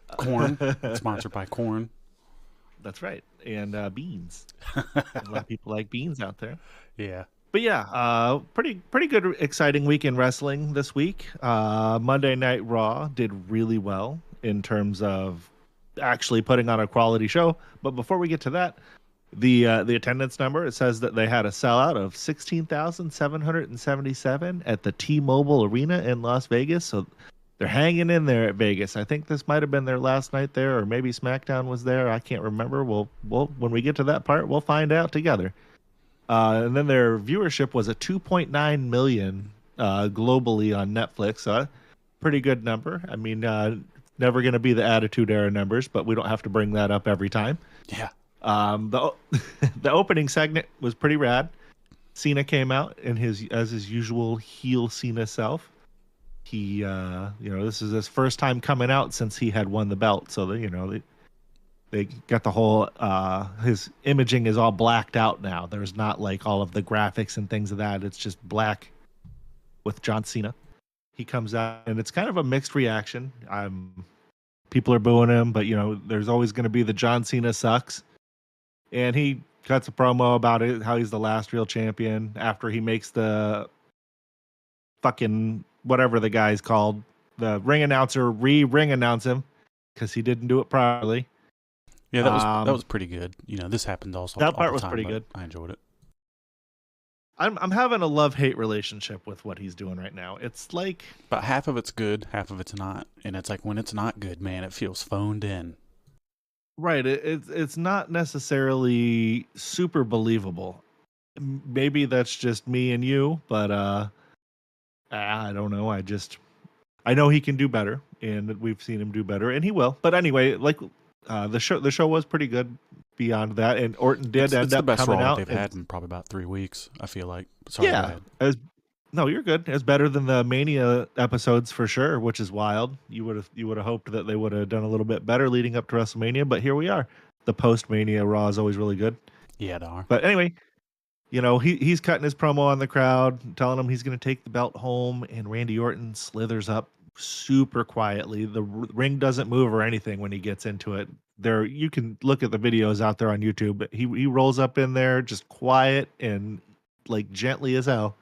Corn. It's sponsored by corn. That's right. And beans. A lot of people like beans out there. Yeah. But yeah, pretty good, exciting week in wrestling this week. Monday Night Raw did really well in terms of actually putting on a quality show. But before we get to that, the attendance number, it says that they had a sellout of 16,777 at the T-Mobile Arena in Las Vegas. So they're hanging in there at Vegas. I think this might have been their last night there, or maybe SmackDown was there. I can't remember. We'll when we get to that part, we'll find out together. And then their viewership was at 2.9 million globally on Netflix. Pretty good number. I mean, never going to be the Attitude Era numbers, but we don't have to bring that up every time. Yeah. The the opening segment was pretty rad. Cena came out in his usual heel Cena self. He, this is his first time coming out since he had won the belt. So they got the whole his imaging is all blacked out now. There's not like all of the graphics and things of that. It's just black with John Cena. He comes out and it's kind of a mixed reaction. People are booing him, but there's always going to be the John Cena sucks. And he cuts a promo about it, how he's the last real champion after he makes the fucking whatever the guy's called, the ring announcer ring announce him because he didn't do it properly. Yeah, that was pretty good. This happened also. That part all the was time, pretty but good. I enjoyed it. I'm having a love-hate relationship with what he's doing right now. It's like But half of it's good, half of it's not, and it's like when it's not good, man, it feels phoned in. right. It's not necessarily super believable. Maybe that's just me and you, but I don't know. I know he can do better, and we've seen him do better, and he will. But anyway, like the show was pretty good. Beyond that, and Orton did end up the best coming Raw out. they've had in probably about 3 weeks. I feel like. Sorry, Yeah, no, you're good. It's better than the Mania episodes for sure, which is wild. You would have hoped that they would have done a little bit better leading up to WrestleMania, but here we are. The post Mania Raw is always really good. Yeah, they are. But anyway, he's cutting his promo on the crowd, telling him he's going to take the belt home, and Randy Orton slithers up super quietly. The ring doesn't move or anything when he gets into it. You can look at the videos out there on YouTube, but he rolls up in there just quiet and like gently as hell.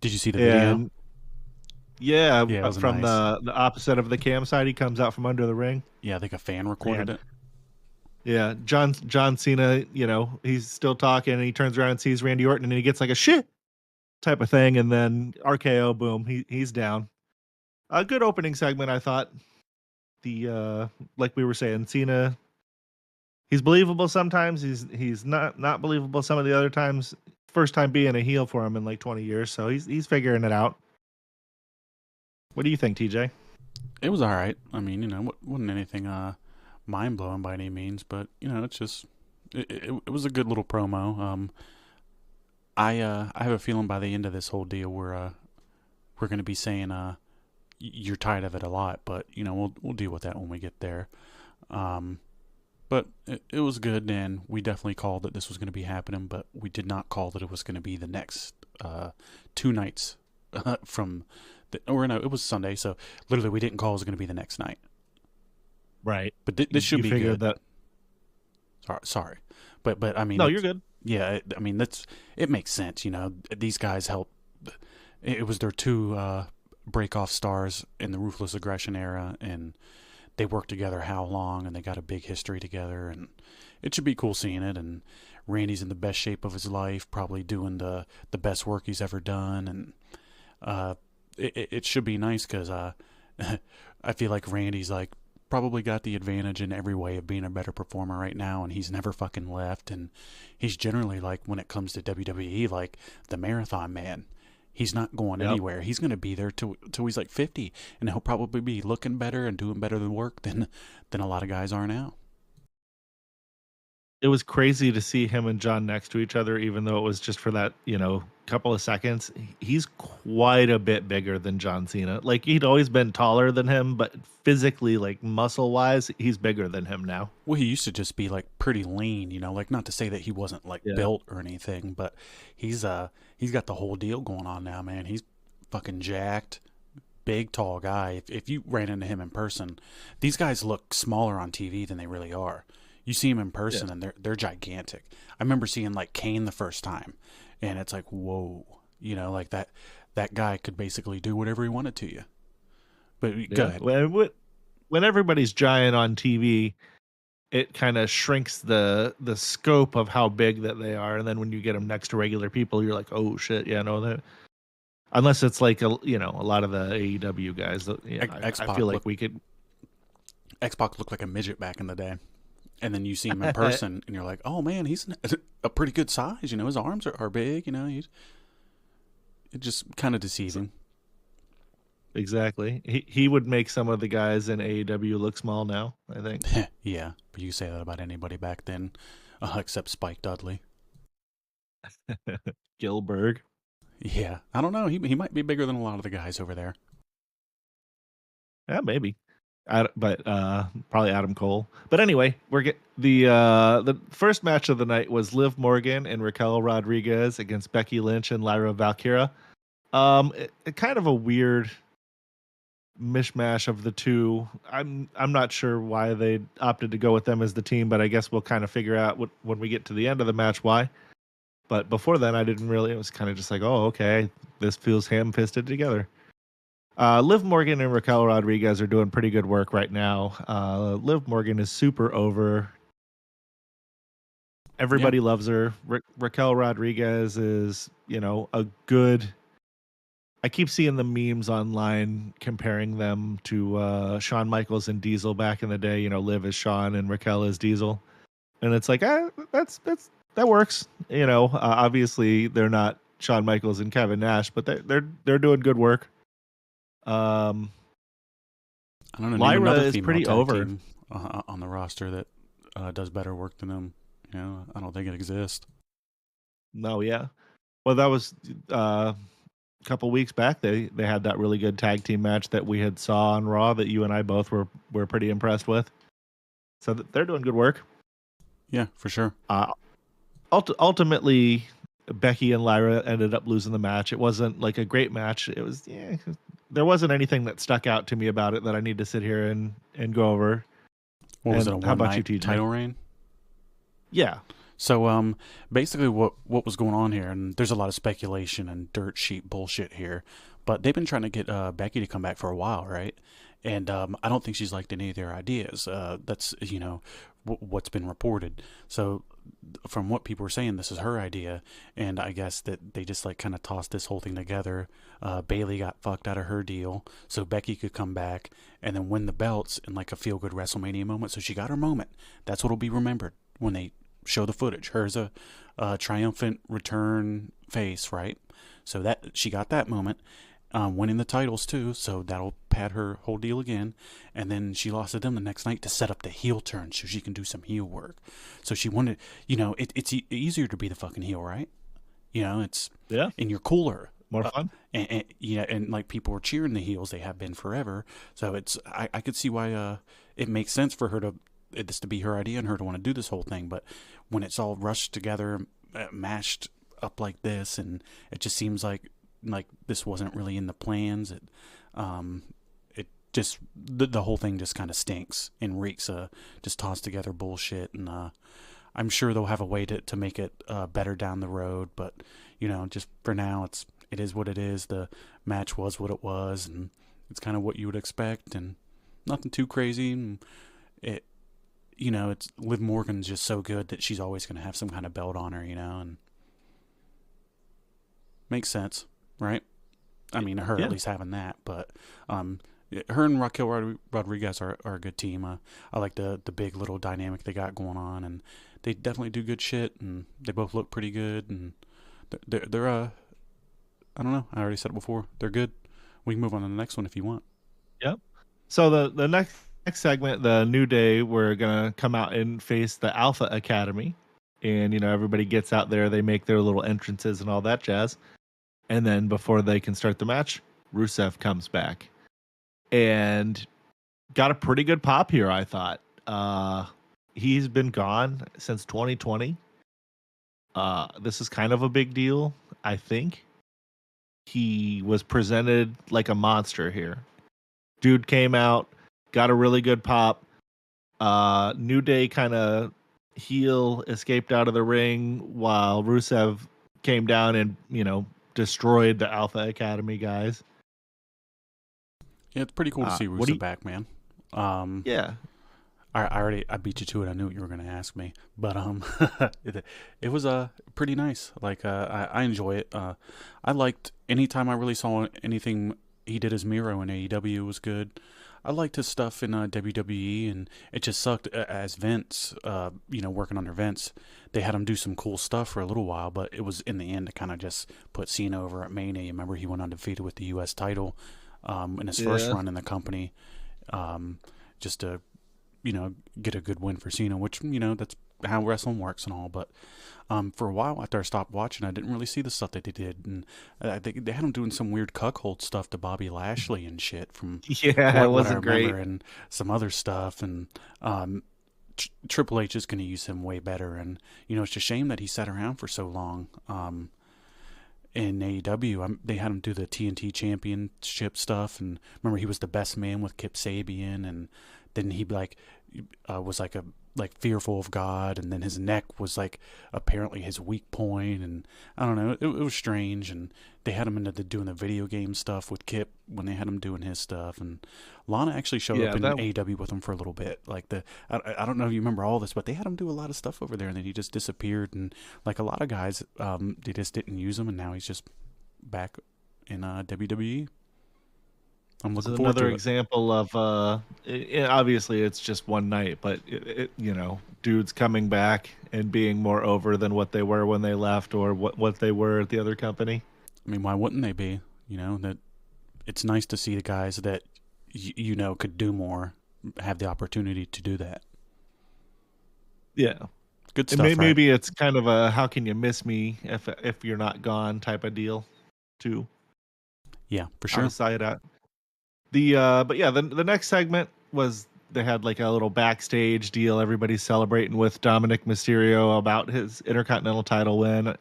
Did you see the video? Yeah, it was from nice. the opposite of the cam side, he comes out from under the ring. Yeah, I think a fan recorded it. Yeah, John Cena, he's still talking, and he turns around and sees Randy Orton, and he gets like a shit type of thing, and then RKO, boom, he's down. A good opening segment, I thought. Like we were saying, Cena, he's believable sometimes. He's not believable some of the other times. First time being a heel for him in like 20 years, so he's figuring it out. What do you think, TJ? It was all right. I mean, wasn't anything mind blowing by any means, but it's just it was a good little promo. I have a feeling by the end of this whole deal, we're going to be saying you're tired of it a lot, but we'll deal with that when we get there. But it was good, and we definitely called that this was going to be happening, but we did not call that it was going to be the next 2 nights from it was Sunday, so literally we didn't call it was going to be the next night. Right. But this should be good. That... Sorry. But I mean, no, you're good. Yeah, I mean it makes sense. These guys helped. It was their 2 break-off stars in the Ruthless Aggression era, and they worked together how long, and they got a big history together, and it should be cool seeing it. And Randy's in the best shape of his life, probably doing the best work he's ever done, and it should be nice because I feel like Randy's like probably got the advantage in every way of being a better performer right now, and he's never fucking left, and he's generally like, when it comes to WWE, like the marathon man. He's not going anywhere. He's going to be there till he's like 50, and he'll probably be looking better and doing better than work than a lot of guys are now. It was crazy to see him and John next to each other, even though it was just for that, couple of seconds. He's quite a bit bigger than John Cena. Like, he'd always been taller than him, but physically, like muscle wise, he's bigger than him now. Well, he used to just be like pretty lean, like not to say that he wasn't like built or anything, but he's got the whole deal going on now, man. He's fucking jacked, big, tall guy. If you ran into him in person, these guys look smaller on TV than they really are. You see them in person, and they're gigantic. I remember seeing like Kane the first time, and it's like, whoa, like that guy could basically do whatever he wanted to you. But go ahead. When everybody's giant on TV, it kind of shrinks the scope of how big that they are, and then when you get them next to regular people, you're like, oh shit, that. Unless it's like a lot of the AEW guys, I feel like we could. X-Pac looked like a midget back in the day, and then you see him in person, and you're like, oh man, he's a pretty good size. His arms are big. It's just kind of deceiving. Exactly. He would make some of the guys in AEW look small now, I think. Yeah, but you say that about anybody back then, except Spike Dudley. Gilbert. Yeah, I don't know. He might be bigger than a lot of the guys over there. Yeah, maybe. But probably Adam Cole. But anyway, the first match of the night was Liv Morgan and Raquel Rodriguez against Becky Lynch and Lyra Valkyria. Kind of a weird mishmash of the two. I'm not sure why they opted to go with them as the team, but I guess we'll kind of figure out when we get to the end of the match why. But before then, I didn't really. It was kind of just like, oh, okay, this feels ham-fisted together. Liv Morgan and Raquel Rodriguez are doing pretty good work right now. Liv Morgan is super over. Everybody loves her. Raquel Rodriguez is, a good. I keep seeing the memes online comparing them to Shawn Michaels and Diesel back in the day. Liv is Shawn and Raquel is Diesel, and it's like that works. Obviously they're not Shawn Michaels and Kevin Nash, but they're doing good work. I don't know. Lyra is pretty over on the roster that does better work than them. I don't think it exists. No, yeah. Well, that was a couple weeks back. They had that really good tag team match that we had saw on Raw that you and I both were pretty impressed with. So they're doing good work. Yeah, for sure. Ultimately, Becky and Lyra ended up losing the match. It wasn't like a great match. It was there wasn't anything that stuck out to me about it that I need to sit here and go over. What was it, a one-night title reign? Yeah. So basically what was going on here, and there's a lot of speculation and dirt sheet bullshit here, but they've been trying to get Becky to come back for a while, right? And I don't think she's liked any of their ideas. That's, what's been reported. So from what people were saying, this is her idea, and I guess that they just kind of tossed this whole thing together. Bayley got fucked out of her deal so Becky could come back and then win the belts in a feel-good WrestleMania moment. So she got her moment. That's what'll be remembered when they show the footage. Her's a triumphant return face, right? So that she got that moment. Winning the titles too, so that'll pad her whole deal again. And then she lost to them the next night to set up the heel turn so she can do some heel work. So she wanted, it's easier to be the fucking heel, right? It's and you're cooler, more fun, and people were cheering the heels. They have been forever. So it's I could see why it makes sense for her this to be her idea and her to want to do this whole thing. But when it's all rushed together, mashed up like this, and it just seems like this wasn't really in the plans. It just the whole thing just kind of stinks and reeks just tossed together bullshit. And I'm sure they'll have a way to make it better down the road. But just for now, it is what it is. The match was what it was, and it's kind of what you would expect, and nothing too crazy. And it's Liv Morgan's just so good that she's always going to have some kind of belt on her, and makes sense. Right? I mean, her at least having that, but her and Raquel Rodriguez are a good team. I like the big little dynamic they got going on, and they definitely do good shit, and they both look pretty good, and they're I don't know. I already said it before. They're good. We can move on to the next one if you want. Yep. So the next segment, the New Day, we're gonna come out and face the Alpha Academy, and everybody gets out there. They make their little entrances and all that jazz. And then before they can start the match, Rusev comes back and got a pretty good pop here, I thought. He's been gone since 2020. This is kind of a big deal, I think. he was presented like a monster here. Dude came out, got a really good pop. New Day kind of heel escaped out of the ring while Rusev came down and, destroyed the Alpha Academy guys. Yeah, it's pretty cool to see Rusev back, man. Yeah. I beat you to it. I knew what you were going to ask me, but it was pretty nice. Like I enjoy it. I liked anytime I really saw anything he did as Miro in AEW was good. I liked his stuff in WWE, and it just sucked as Vince. Working under Vince, they had him do some cool stuff for a little while, but it was in the end to kind of just put Cena over at Mania. Remember, he went undefeated with the U.S. title in his first run in the company, just to get a good win for Cena, which that's how wrestling works and all. But for a while after I stopped watching, I didn't really see the stuff that they did, and they had him doing some weird cuckold stuff to Bobby Lashley and shit from it wasn't great, and some other stuff, and Triple H is going to use him way better, and it's a shame that he sat around for so long. In AEW, they had him do the TNT Championship stuff, and remember he was the best man with Kip Sabian, and then he was fearful of God, and then his neck was apparently his weak point, and I don't know, it was strange. And they had him into doing the video game stuff with Kip when they had him doing his stuff, and Lana actually showed up in AEW with him for a little bit. I don't know if you remember all this, but they had him do a lot of stuff over there, and then he just disappeared. And like a lot of guys, they just didn't use him, and now he's just back in WWE. I'm looking forward to it. Another example of obviously it's just one night, but dudes coming back and being more over than what they were when they left, or what they were at the other company. I mean, why wouldn't they be? That it's nice to see the guys that could do more have the opportunity to do that. Yeah, good stuff. Maybe it's kind of a "how can you miss me if you're not gone" type of deal, too. Yeah, for sure. Outside out. The next segment was they had like a little backstage deal. Everybody's celebrating with Dominic Mysterio about his Intercontinental title win.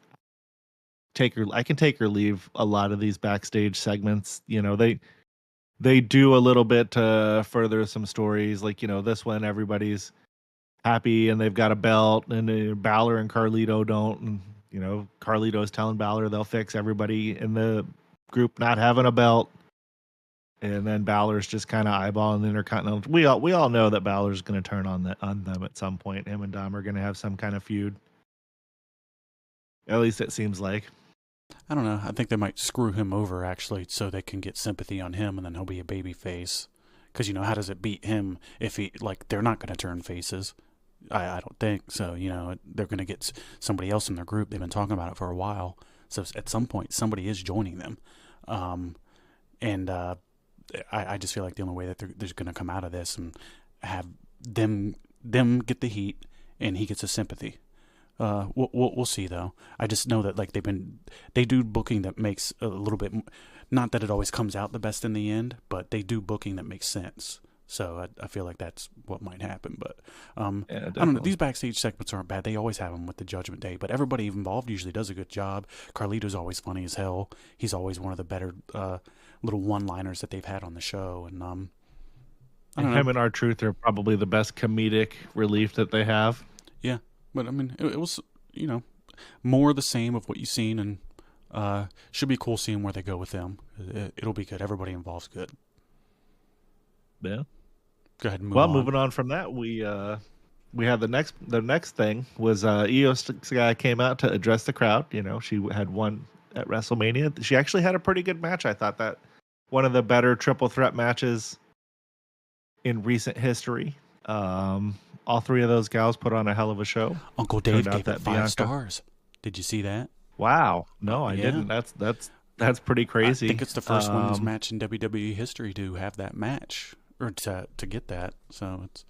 I can take or leave a lot of these backstage segments. They do a little bit to further some stories. Like, this one, everybody's happy and they've got a belt, and Balor and Carlito don't. And, Carlito's telling Balor they'll fix everybody in the group not having a belt. And then Balor's just kind of eyeballing the Intercontinental. We all know that Balor's going to turn on them at some point. Him and Dom are going to have some kind of feud. At least it seems like. I don't know. I think they might screw him over, actually, so they can get sympathy on him, and then he'll be a baby face. Because, how does it beat him if they're not going to turn faces? I don't think. So, they're going to get somebody else in their group. They've been talking about it for a while. So at some point, somebody is joining them. I just feel like the only way that they're going to come out of this and have them get the heat, and he gets a sympathy. We'll see though. I just know that they do booking that makes a little bit, not that it always comes out the best in the end, but they do booking that makes sense. So I feel like that's what might happen. But I don't know. These backstage segments aren't bad. They always have them with the Judgment Day, but everybody involved usually does a good job. Carlito's always funny as hell. He's always one of the better little one-liners that they've had on the show. And him and R-Truth are probably the best comedic relief that they have. Yeah, but I mean, it was more the same of what you've seen, and should be cool seeing where they go with them. It'll be good. Everybody involved's good. Yeah. Go ahead and move on. Moving on from that, we had the next thing was Io Sky came out to address the crowd. She had won at WrestleMania. She actually had a pretty good match. I thought that one of the better triple threat matches in recent history. All three of those gals put on a hell of a show. Uncle Dave gave it 5 stars. Did you see that? Wow. No, I didn't. That's pretty crazy. I think it's the first women's match in WWE history to have that match, or to get that. So it's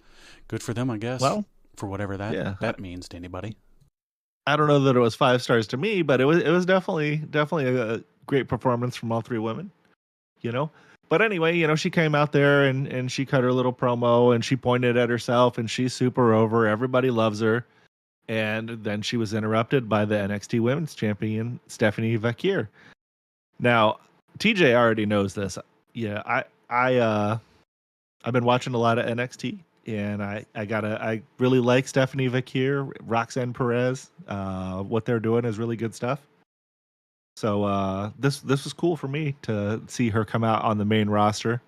good for them, I guess. Well, for whatever that means to anybody. I don't know that it was 5 stars to me, but it was definitely a great performance from all three women. But anyway, she came out there and she cut her little promo, and she pointed at herself, and she's super over. Everybody loves her. And then she was interrupted by the NXT Women's Champion, Stephanie Vaquer. Now, TJ already knows this. Yeah, I've been watching a lot of NXT, and I really like Stephanie Vakir, Roxanne Perez. What they're doing is really good stuff. So this was cool for me to see her come out on the main roster.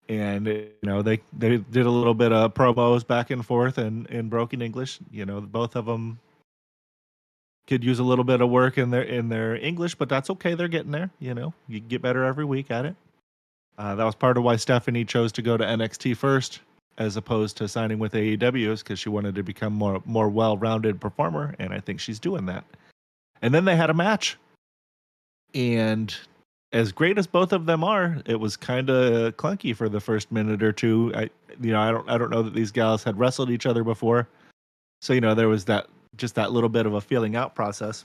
And they did a little bit of promos back and forth in broken English. Both of them could use a little bit of work in their English, but that's okay. They're getting there. You get better every week at it. That was part of why Stephanie chose to go to NXT first, as opposed to signing with AEW, because she wanted to become more well-rounded performer, and I think she's doing that. And then they had a match, and as great as both of them are, it was kind of clunky for the first minute or two. I don't know that these gals had wrestled each other before, so there was that little bit of a feeling out process.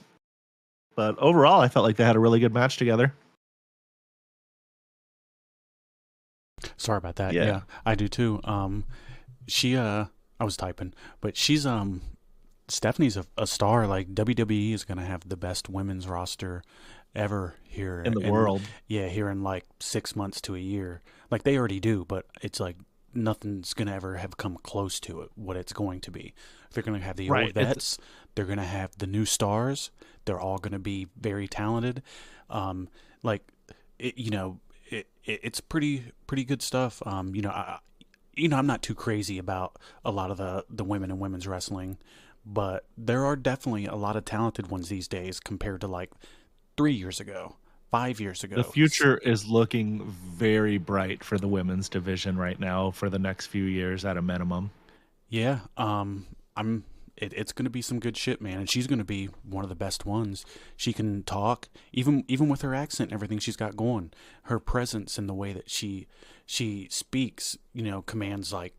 But overall, I felt like they had a really good match together. Sorry about that. Yeah, I do too. I was typing, but Stephanie's a star. Like, WWE is going to have the best women's roster ever here in the world. Yeah, here in like 6 months to a year. Like, they already do, but it's like nothing's going to ever have come close to it, what it's going to be. They're going to have the old vets. They're going to have the new stars. They're all going to be very talented. It's pretty good stuff. I'm not too crazy about a lot of the women in women's wrestling, but there are definitely a lot of talented ones these days compared to like 3 years ago, 5 years ago. The future is looking very bright for the women's division right now for the next few years at a minimum. Yeah, it's going to be some good shit, man, and she's going to be one of the best ones. She can talk, even with her accent and everything she's got going. Her presence and the way that she speaks, commands like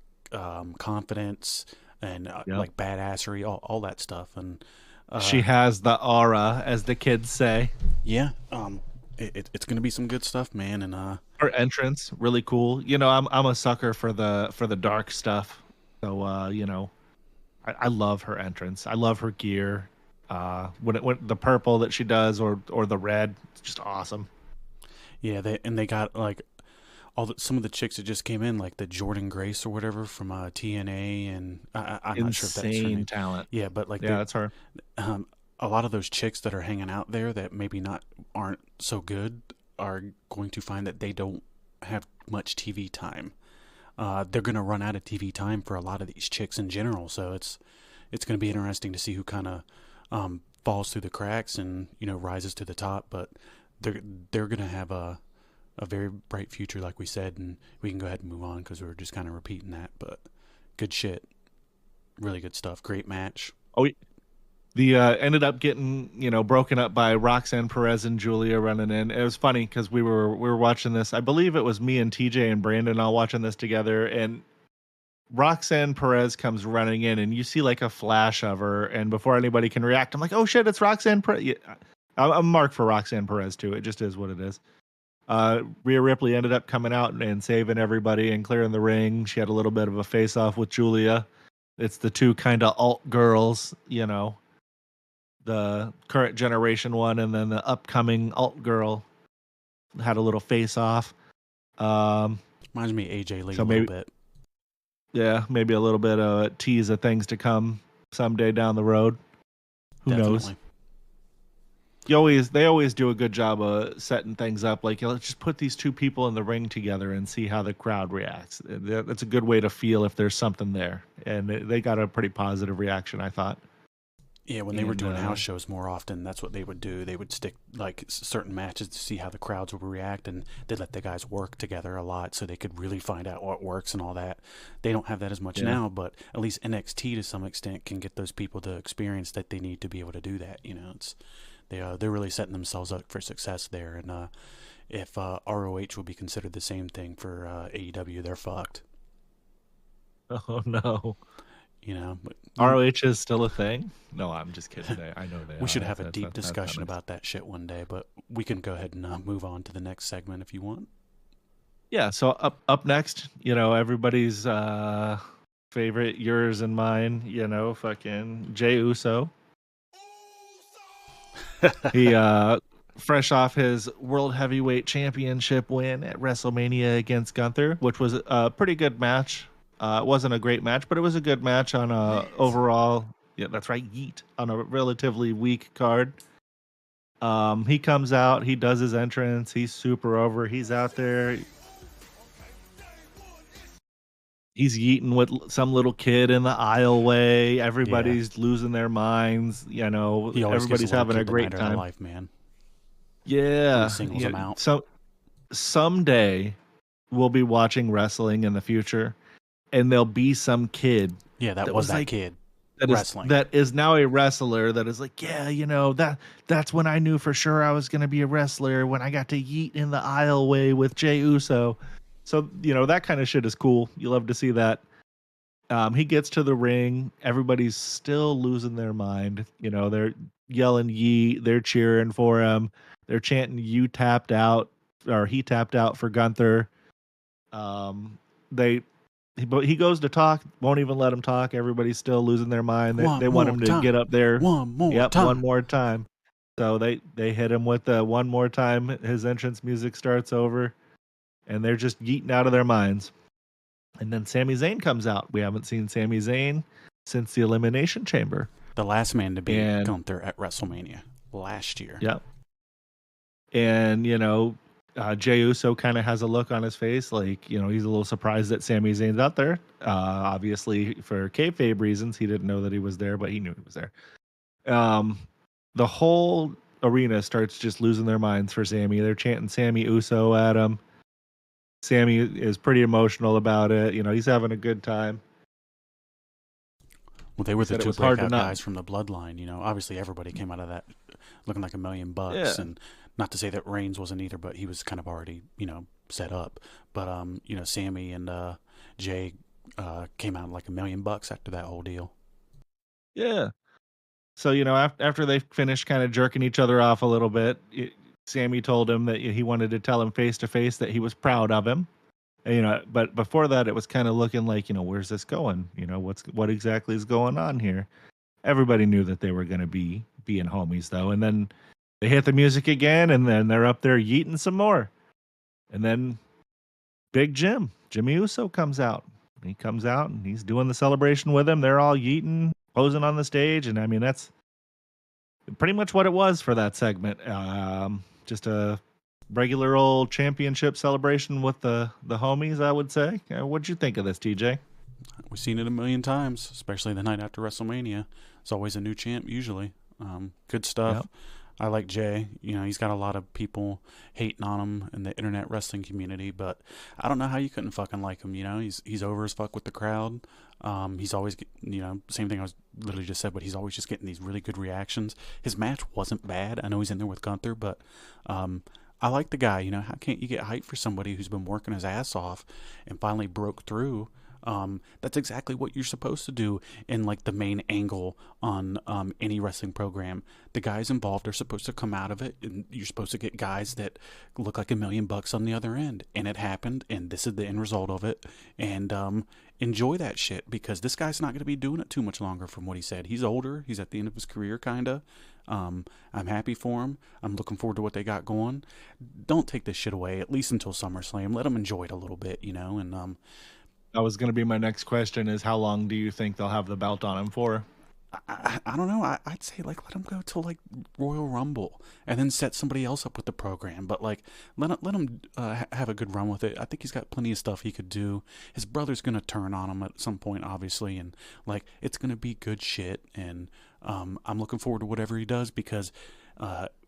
confidence and like badassery, all that stuff. And she has the aura, as the kids say. Yeah, it's going to be some good stuff, man. And her entrance really cool. I'm a sucker for the dark stuff, so I love her entrance. I love her gear. When the purple that she does, or the red, it's just awesome. Yeah, they got like some of the chicks that just came in, like the Jordan Grace or whatever from TNA, and I'm not sure if that's her name. Talent. Yeah, but like that's her. A lot of those chicks that are hanging out there that maybe aren't so good are going to find that they don't have much TV time. They're going to run out of TV time for a lot of these chicks in general. So it's going to be interesting to see who kind of falls through the cracks and rises to the top. But they're going to have a very bright future, like we said, and we can go ahead and move on because we're just kind of repeating that. But good shit, really good stuff. Great match. Oh, the ended up getting broken up by Roxanne Perez and Julia running in. It was funny because we were watching this. I believe it was me and TJ and Brandon all watching this together, and Roxanne Perez comes running in, and you see like a flash of her, and before anybody can react, I'm like, oh shit, it's Roxanne Perez. Yeah, I'm marked for Roxanne Perez too. It just is what it is. Rhea Ripley ended up coming out and saving everybody and clearing the ring. She had a little bit of a face off with Julia. It's the two kind of alt girls, the current generation one and then the upcoming alt girl had a little face off. Reminds me of AJ Lee a little bit. Yeah, maybe a little bit of a tease of things to come someday down the road. Who knows? They always do a good job of setting things up. Like, let's just put these two people in the ring together and see how the crowd reacts. That's a good way to feel if there's something there. And they got a pretty positive reaction, I thought. Yeah, when they were doing house shows more often, that's what they would do. They would stick like certain matches to see how the crowds would react, and they'd let the guys work together a lot so they could really find out what works and all that. They don't have that as much now, but at least NXT to some extent can get those people the experience that they need to be able to do that. They're really setting themselves up for success there, and if ROH would be considered the same thing for AEW, they're fucked. Oh no. But ROH is still a thing? No, I'm just kidding. I know they are. We should have a deep discussion about that shit one day, but we can go ahead and move on to the next segment if you want. Yeah, so up next, everybody's favorite, yours and mine, fucking Jey Uso. He fresh off his World Heavyweight Championship win at WrestleMania against Gunther, which was a pretty good match. It wasn't a great match, but it was a good match on a overall. Yeah, that's right. Yeet on a relatively weak card. He comes out. He does his entrance. He's super over. He's out there. He's yeeting with some little kid in the aisleway. Everybody's losing their minds. You know, everybody's having a great time. Life, man. Yeah. He singles them out. So someday we'll be watching wrestling in the future, and there'll be some kid. Yeah, that was that kid. That is now a wrestler that is like, yeah, you know, that's when I knew for sure I was going to be a wrestler, when I got to yeet in the aisleway with Jey Uso. So, you know, that kind of shit is cool. You love to see that. He gets to the ring. Everybody's still losing their mind. You know, they're yelling yeet. They're cheering for him. They're chanting "You tapped out," or "He tapped out" for Gunther. But he goes to talk, won't even let him talk. Everybody's still losing their mind. They want him to get up there one more time. So they hit him with the one more time. His entrance music starts over, and they're just yeeting out of their minds. And then Sami Zayn comes out. We haven't seen Sami Zayn since the Elimination Chamber. The last man to beat Gunther at WrestleMania last year. Yep. And, you know, Jey Uso kind of has a look on his face like, you know, he's a little surprised that Sami Zayn's out there. Obviously, for kayfabe reasons, he didn't know that he was there, but he knew he was there. The whole arena starts just losing their minds for Sami. They're chanting Sami Uso at him. Sami is pretty emotional about it. You know, he's having a good time. Well, they were the two breakout guys from the bloodline. You know, obviously everybody came out of that looking like $1 million. Yeah. And not to say that Reigns wasn't either, but he was kind of already, you know, set up. But, you know, Sami and Jey came out like $1 million after that whole deal. Yeah. So, you know, after they finished kind of jerking each other off a little bit, Sami told him that he wanted to tell him face to face that he was proud of him. And, you know, but before that, it was kind of looking like, you know, where's this going? You know, what exactly is going on here? Everybody knew that they were going to be being homies, though. And then they hit the music again, and then they're up there yeeting some more. And then Big Jimmy Uso comes out. He comes out, and he's doing the celebration with him. They're all yeeting, posing on the stage. And, I mean, that's pretty much what it was for that segment. Just a regular old championship celebration with the homies, I would say. What'd you think of this, TJ? We've seen it 1 million times, especially the night after WrestleMania. It's always a new champ, usually. Good stuff. Yep. I like Jey. You know, he's got a lot of people hating on him in the internet wrestling community, but I don't know how you couldn't fucking like him. You know, he's over as fuck with the crowd. He's always, you know, same thing I was literally just said, but he's always just getting these really good reactions. His match wasn't bad. I know he's in there with Gunther, but I like the guy. You know, how can't you get hyped for somebody who's been working his ass off and finally broke through? That's exactly what you're supposed to do in like the main angle on any wrestling program. The guys involved are supposed to come out of it, and you're supposed to get guys that look like $1 million on the other end. And it happened, and this is the end result of it. And enjoy that shit, because this guy's not going to be doing it too much longer from what he said. He's older. He's at the end of his career, kind of. I'm happy for him. I'm looking forward to what they got going. Don't take this shit away, at least until SummerSlam. Let them enjoy it a little bit, you know, and that was going to be my next question, is how long do you think they'll have the belt on him for? I don't know. I'd say, like, let him go till, like, Royal Rumble and then set somebody else up with the program. But, like, let him have a good run with it. I think he's got plenty of stuff he could do. His brother's going to turn on him at some point, obviously. And, like, it's going to be good shit. And I'm looking forward to whatever he does, because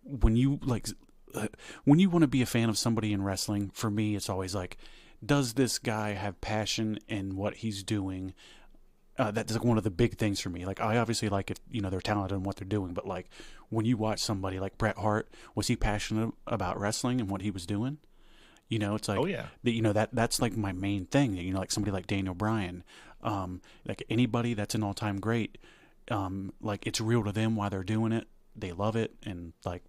when you want to be a fan of somebody in wrestling, for me, it's always like, does this guy have passion in what he's doing? That's like one of the big things for me. Like, I obviously like it, you know, they're talented in what they're doing, but like when you watch somebody like Bret Hart, was he passionate about wrestling and what he was doing? You know, it's like, oh yeah, you know, that's like my main thing. You know, like somebody like Daniel Bryan, like anybody that's an all-time great, like it's real to them why they're doing it. They love it, and like,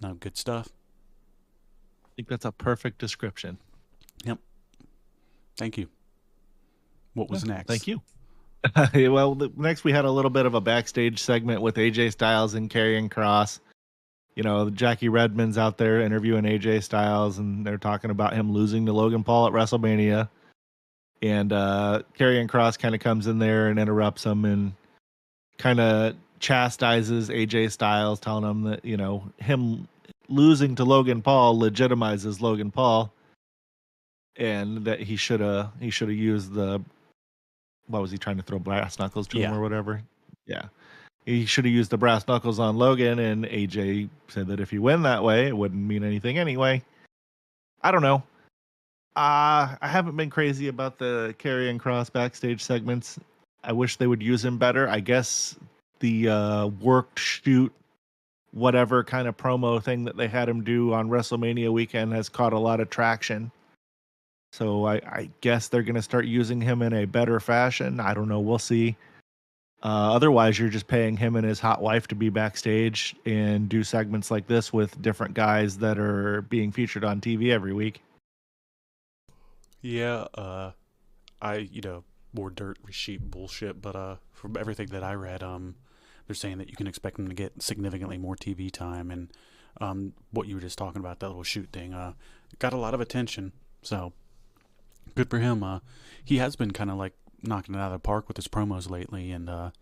no, good stuff. I think that's a perfect description. Yep. Thank you. What was next? Thank you. Well, next we had a little bit of a backstage segment with AJ Styles and Karrion Kross. Jackie Redmond's out there interviewing AJ Styles, and they're talking about him losing to Logan Paul at WrestleMania. And Karrion Kross kind of comes in there and interrupts him and kind of chastises AJ Styles, telling him that, him losing to Logan Paul legitimizes Logan Paul, and that he should have used what was he trying to throw, brass knuckles to him or whatever? Yeah. He should have used the brass knuckles on Logan, and AJ said that if he win that way, it wouldn't mean anything anyway. I don't know. I haven't been crazy about the Karrion Kross backstage segments. I wish they would use him better. I guess the worked shoot, whatever kind of promo thing that they had him do on WrestleMania weekend has caught a lot of traction. So I guess they're going to start using him in a better fashion. I don't know. We'll see. Otherwise, you're just paying him and his hot wife to be backstage and do segments like this with different guys that are being featured on TV every week. Yeah, more dirt sheet bullshit, but from everything that I read, they're saying that you can expect him to get significantly more TV time, and what you were just talking about, that little shoot thing, got a lot of attention, so good for him. He has been kind of like knocking it out of the park with his promos lately, and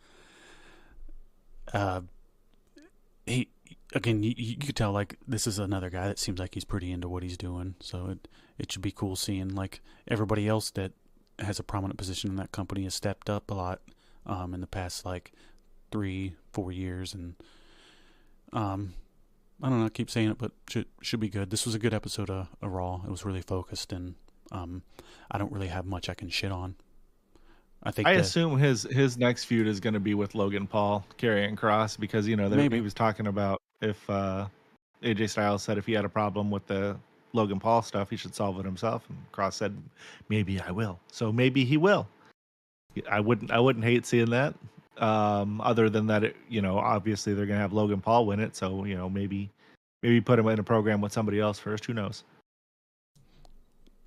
he, again, you could tell, like, this is another guy that seems like he's pretty into what he's doing, so it should be cool seeing, like, everybody else that has a prominent position in that company has stepped up a lot in the past, like, 3-4 years, and I don't know, I keep saying it, but should be good. This was a good episode of Raw. It was really focused, and I don't really have much I can shit on. I assume his next feud is going to be with Logan Paul, Karrion Kross, because he was talking about if AJ Styles said if he had a problem with the Logan Paul stuff, he should solve it himself, and Kross said maybe I will. So maybe he will. I wouldn't hate seeing that. Other than that, obviously they're going to have Logan Paul win it, so maybe put him in a program with somebody else first. Who knows?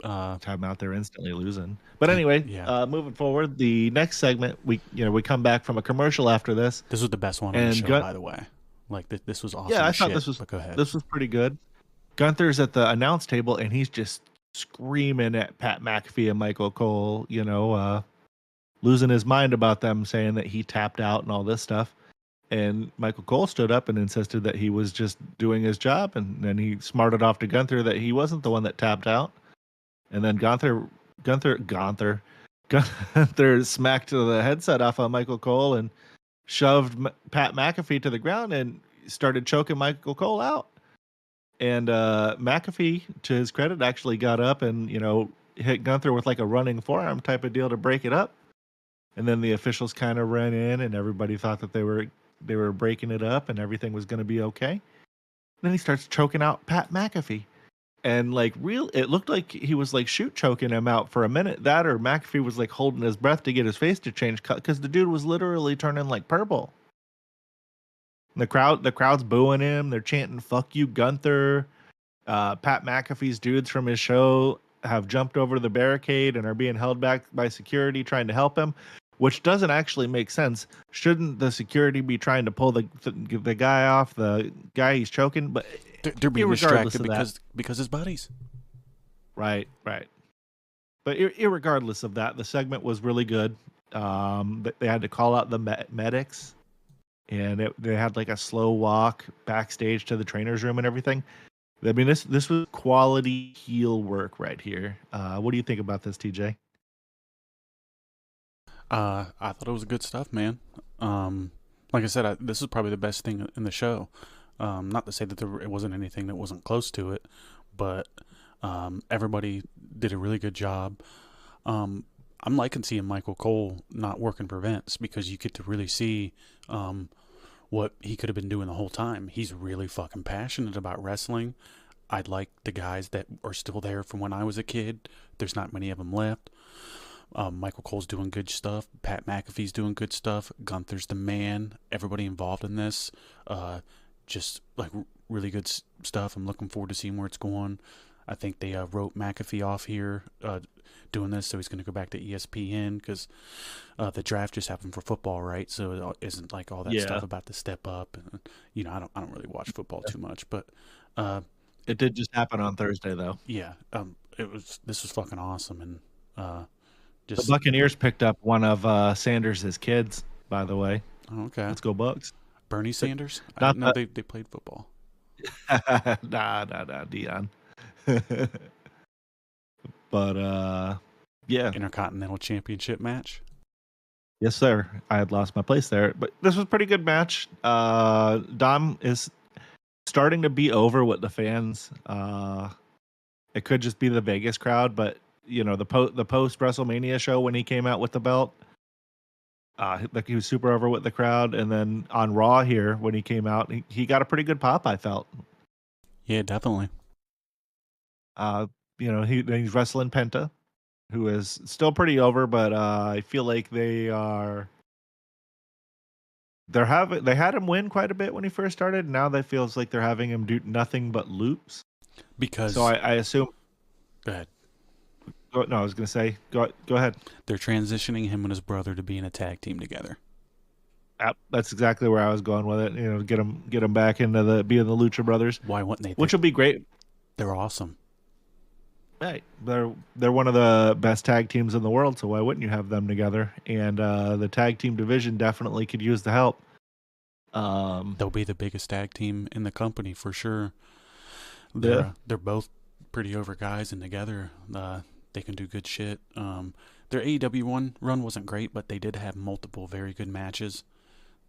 Have him out there instantly losing. But anyway, moving forward, the next segment, we come back from a commercial after this. This was the best one on the show, by the way. Like, this was awesome. Yeah, I thought this was. Go ahead. This was pretty good. Gunther's at the announce table, and he's just screaming at Pat McAfee and Michael Cole. Losing his mind about them, saying that he tapped out and all this stuff. And Michael Cole stood up and insisted that he was just doing his job, and then he smarted off to Gunther that he wasn't the one that tapped out. And then Gunther smacked the headset off of Michael Cole and shoved Pat McAfee to the ground and started choking Michael Cole out. And McAfee, to his credit, actually got up and, hit Gunther with like a running forearm type of deal to break it up. And then the officials kind of ran in, and everybody thought that they were breaking it up and everything was going to be okay. And then he starts choking out Pat McAfee. And it looked like he was like choking him out for a minute. That or McAfee was like holding his breath to get his face to change cut, because the dude was literally turning like purple. And the crowd's booing him. They're chanting "Fuck you, Gunther." Pat McAfee's dudes from his show have jumped over the barricade and are being held back by security trying to help him, which doesn't actually make sense. Shouldn't the security be trying to pull the guy off, the guy he's choking? But they're being distracted because his buddies. Right. But irregardless of that, the segment was really good. They had to call out the medics, and they had like a slow walk backstage to the trainer's room and everything. I mean, this was quality heel work right here. What do you think about this, TJ? I thought it was good stuff, man. Like I said, this is probably the best thing in the show. Not to say that it wasn't anything that wasn't close to it, but everybody did a really good job. I'm liking seeing Michael Cole not working for Vince, because you get to really see what he could have been doing the whole time. He's really fucking passionate about wrestling. I like the guys that are still there from when I was a kid. There's not many of them left. Michael Cole's doing good stuff. Pat McAfee's doing good stuff. Gunther's the man. Everybody involved in this, just like really good stuff. I'm looking forward to seeing where it's going. I think they wrote McAfee off here doing this, so he's going to go back to ESPN because the draft just happened for football, right? So it isn't like all that stuff about the step up. And, I don't really watch football too much, but it did just happen on Thursday, though. Yeah, this was fucking awesome, and just the Buccaneers picked up one of Sanders' kids, by the way. Okay, let's go Bucks. Bernie Sanders. I didn't know they played football. Nah, Dion. But yeah, Intercontinental Championship match. Yes, sir. I had lost my place there, but this was a pretty good match. Dom is starting to be over with the fans. It could just be the Vegas crowd, but the post WrestleMania show when he came out with the belt, like he was super over with the crowd. And then on Raw here when he came out, he got a pretty good pop, I felt. Yeah, definitely. He's wrestling Penta, who is still pretty over, but I feel like they had him win quite a bit when he first started. Now that feels like they're having him do nothing but loops. Because so I assume. Go ahead. No, I was gonna say go ahead. They're transitioning him and his brother to be in a tag team together. That's exactly where I was going with it. Get them back into being the Lucha Brothers. Why wouldn't they? Which will be great. They're awesome. Right, they're one of the best tag teams in the world, so why wouldn't you have them together? And the tag team division definitely could use the help. They'll be the biggest tag team in the company for sure. They're both pretty over guys, and together they can do good shit. Their AEW run wasn't great, but they did have multiple very good matches.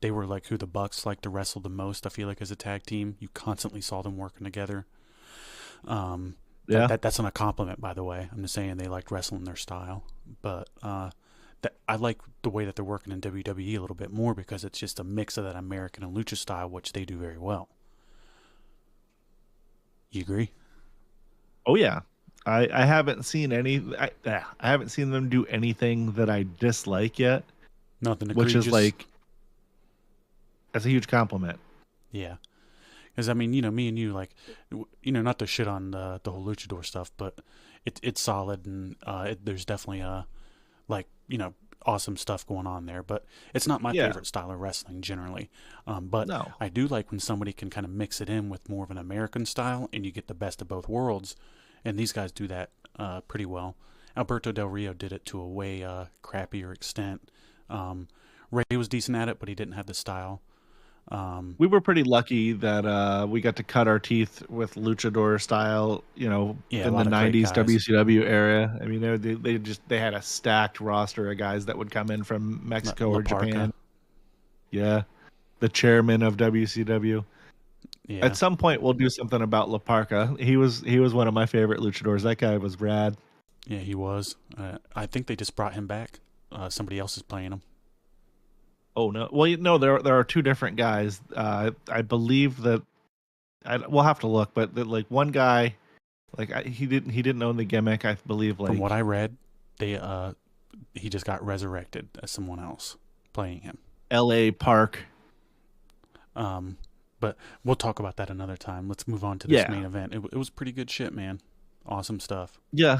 They were like who the Bucks like to wrestle the most, I feel like, as a tag team. You constantly saw them working together. That's not a compliment, by the way. I'm just saying they liked wrestling their style. But I like the way that they're working in WWE a little bit more because it's just a mix of that American and Lucha style, which they do very well. You agree? Oh yeah, I haven't seen I haven't seen them do anything that I dislike yet. Nothing egregious. Which is like, that's a huge compliment. Yeah. Because, I mean, me and you, like, not to shit on the whole luchador stuff, but it's solid, and there's definitely, awesome stuff going on there. But it's not my favorite style of wrestling, generally. But no. I do like when somebody can kind of mix it in with more of an American style, and you get the best of both worlds. And these guys do that pretty well. Alberto Del Rio did it to a way crappier extent. Ray was decent at it, but he didn't have the style. We were pretty lucky that we got to cut our teeth with luchador style, in the 90s WCW era. I mean, they had a stacked roster of guys that would come in from Mexico or Japan. Yeah, the chairman of WCW. Yeah. At some point, we'll do something about La Parca. He was one of my favorite luchadors. That guy was rad. Yeah, he was. I think they just brought him back. Somebody else is playing him. Oh no! Well, no, there are two different guys. I believe that we'll have to look, but like one guy, he didn't own the gimmick. I believe. From what I read, he just got resurrected as someone else playing him. L.A. Park. But we'll talk about that another time. Let's move on to this main event. It was pretty good shit, man. Awesome stuff. Yeah.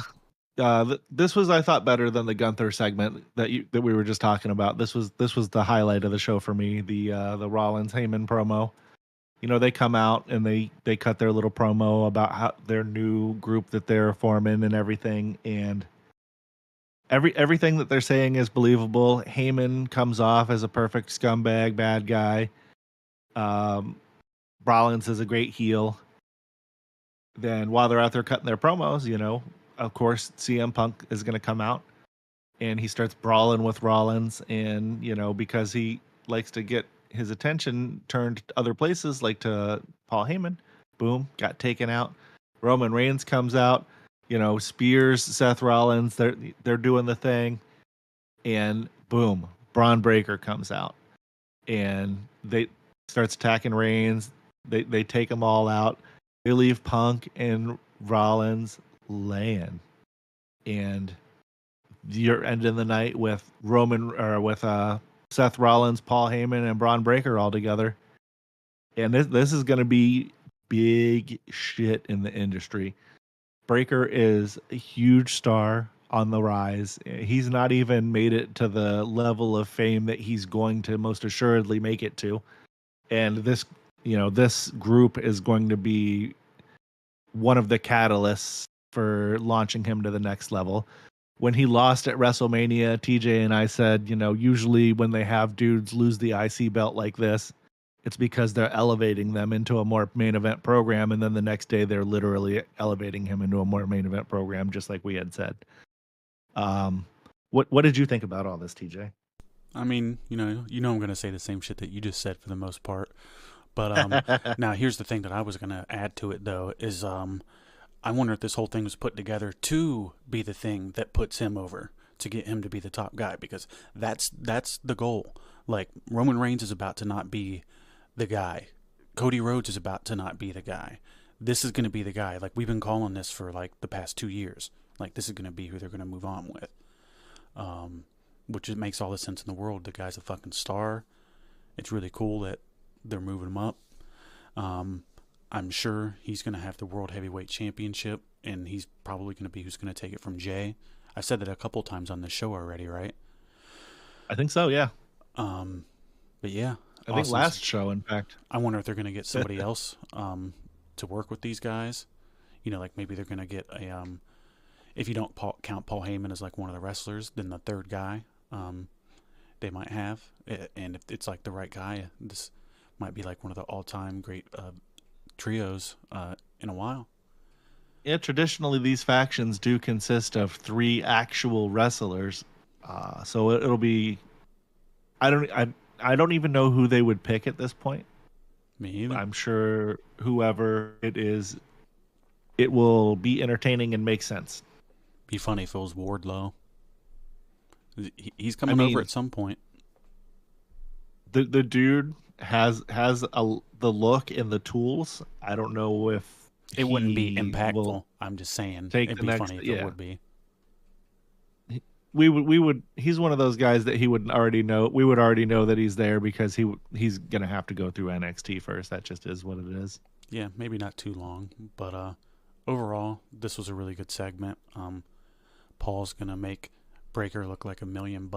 This was, I thought, better than the Gunther segment that we were just talking about. This was the highlight of the show for me. The Rollins Heyman promo. They come out and they cut their little promo about how their new group that they're forming and everything, and everything that they're saying is believable. Heyman comes off as a perfect scumbag, bad guy. Rollins is a great heel. Then while they're out there cutting their promos, of course, CM Punk is going to come out and he starts brawling with Rollins. And, because he likes to get his attention turned other places, like to Paul Heyman, boom, got taken out. Roman Reigns comes out, spears Seth Rollins. They're doing the thing. And boom, Braun Breaker comes out and they starts attacking Reigns. They take them all out. They leave Punk and Rollins laying, and you're ending the night with Seth Rollins, Paul Heyman, and Braun Breaker all together. And this is going to be big shit in the industry. Breaker is a huge star on the rise. He's not even made it to the level of fame that he's going to most assuredly make it to. And this group is going to be one of the catalysts for launching him to the next level. When he lost at WrestleMania, TJ and I said, usually when they have dudes lose the IC belt like this, it's because they're elevating them into a more main event program. And then the next day they're literally elevating him into a more main event program, just like we had said. What did you think about all this, TJ? I mean, I'm going to say the same shit that you just said for the most part. But now here's the thing that I was going to add to it, though, is I wonder if this whole thing was put together to be the thing that puts him over, to get him to be the top guy, because that's the goal. Like, Roman Reigns is about to not be the guy. Cody Rhodes is about to not be the guy. This is going to be the guy. Like, we've been calling this for, like, the past 2 years. Like, this is going to be who they're going to move on with. Which it makes all the sense in the world. The guy's a fucking star. It's really cool that they're moving him up. I'm sure he's going to have the World Heavyweight Championship, and he's probably going to be who's going to take it from Jay. I've said that a couple times on this show already, right? I think so, yeah. But yeah. I think last show, in fact. I wonder if they're going to get somebody else to work with these guys. Like maybe they're going to get a... if you don't count Paul Heyman as like one of the wrestlers, then the third guy they might have. And if it's like the right guy, this might be like one of the all-time great trios in a while. Yeah, traditionally these factions do consist of 3 actual wrestlers. So it'll be... I don't even know who they would pick at this point. Me either. I'm sure whoever it is, it will be entertaining and make sense. Be funny if it was Wardlow. He's coming over at some point. The dude has the look and the tools. I don't know if it wouldn't be impactful. I'm just saying it'd be funny if it would be. We would. He's one of those guys that he would already know. We would already know that he's there because he's gonna have to go through NXT first. That just is what it is. Yeah, maybe not too long, but overall, this was a really good segment. Paul's gonna make Breaker look like $1 million.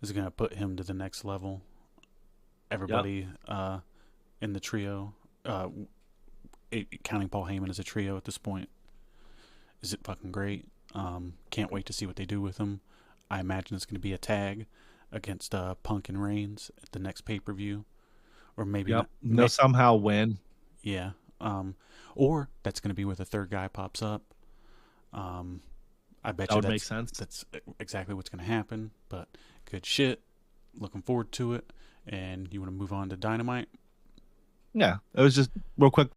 Is gonna put him to the next level. Everybody in the trio, counting Paul Heyman as a trio at this point, is it fucking great. Can't wait to see what they do with him. I imagine it's going to be a tag against Punk and Reigns at the next pay-per-view, or maybe they'll somehow win. Yeah, or that's going to be where the third guy pops up. I bet that would make sense. That's exactly what's going to happen. But good shit. Looking forward to it. And you want to move on to Dynamite? Yeah, it was just real quick